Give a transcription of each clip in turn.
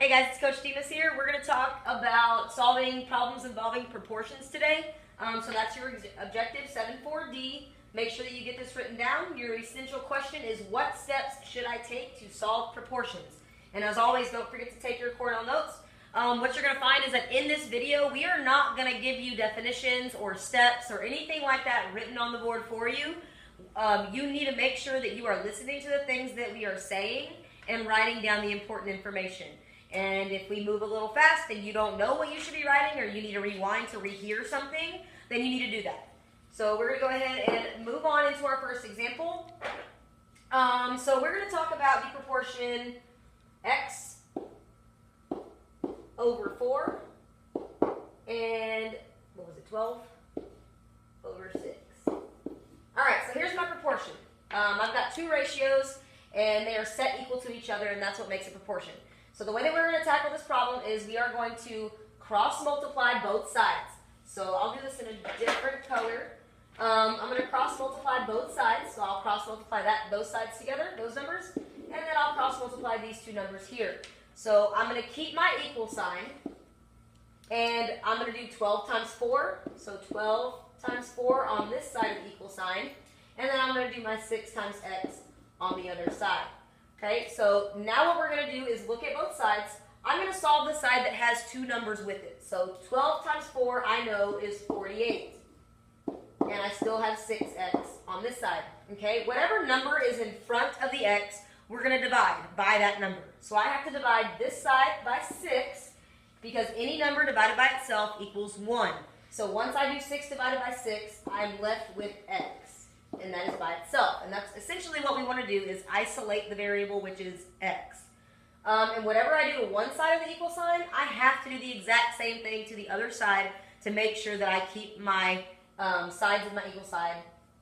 Hey guys, it's Coach Demas here. We're going to talk about solving problems involving proportions today. So that's your objective, 7.4D. Make sure that you get this written down. Your essential question is, what steps should I take to solve proportions? And as always, don't forget to take your Cornell notes. What you're going to find is that in this video, we are not going to give you definitions or steps or anything like that written on the board for you. You need to make sure that you are listening to the things that we are saying and writing down the important information. And if we move a little fast and you don't know what you should be writing, or you need to rewind to rehear something, then you need to do that. So we're going to go ahead and move on into our first example. So we're going to talk about the proportion x over 4 and, what was it, 12 over 6. All right, so here's my proportion. I've got two ratios, and they are set equal to each other, and that's what makes a proportion. So the way that we're going to tackle this problem is we are going to cross multiply both sides. So I'll do this in a different color. I'm going to cross multiply both sides. So I'll cross multiply those sides together, those numbers, and then I'll cross multiply these two numbers here. So I'm going to keep my equal sign, and I'm going to do 12 times 4. So 12 times 4 on this side of the equal sign, and then I'm going to do my 6 times x on the other side. Okay, so now what we're going to do is look at both sides. I'm going to solve the side that has two numbers with it. So 12 times 4 I know is 48. And I still have 6x on this side. Okay, whatever number is in front of the x, we're going to divide by that number. So I have to divide this side by 6, because any number divided by itself equals 1. So once I do 6 divided by 6, I'm left with x. And that is by itself. And that's essentially what we want to do, is isolate the variable, which is x. And whatever I do to one side of the equal sign, I have to do the exact same thing to the other side to make sure that I keep my sides of my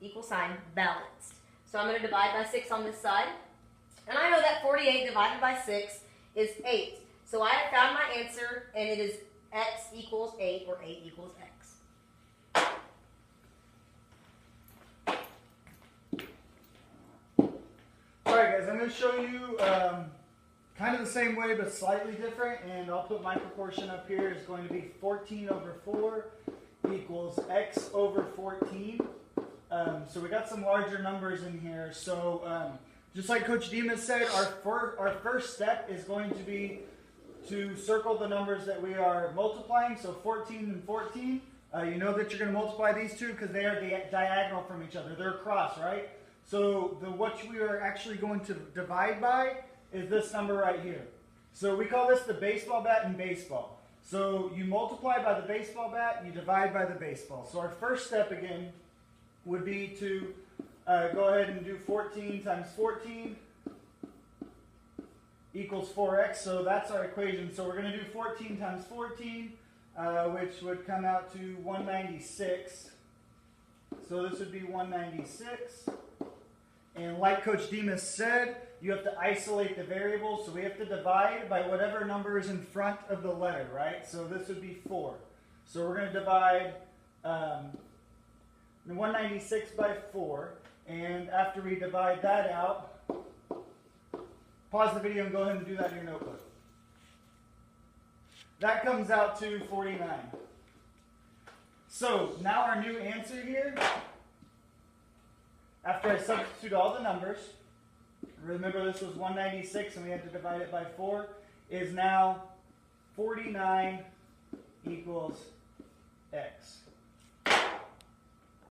equal sign balanced. So I'm going to divide by 6 on this side. And I know that 48 divided by 6 is 8. So I have found my answer, and it is x equals 8, or 8 equals x. Alright guys, I'm going to show you kind of the same way but slightly different, and I'll put my proportion up here. It's going to be 14 over 4 equals x over 14. So we got some larger numbers in here. So just like Coach Demas said, our first step is going to be to circle the numbers that we are multiplying. So 14 and 14. You know that you're going to multiply these two because they are diagonal from each other. They're across, right? So what we are actually going to divide by is this number right here. So we call this the baseball bat in baseball. So you multiply by the baseball bat, you divide by the baseball. So our first step again would be to go ahead and do 14 times 14 equals 4x. So that's our equation. So we're going to do 14 times 14, which would come out to 196. So this would be 196. And like Coach Demas said, you have to isolate the variable, so we have to divide by whatever number is in front of the letter, right? So this would be 4. So we're going to divide 196 by 4, and after we divide that out, pause the video and go ahead and do that in your notebook. That comes out to 49. So now our new answer here, after I substitute all the numbers, remember this was 196 and we had to divide it by 4, is now 49 equals x.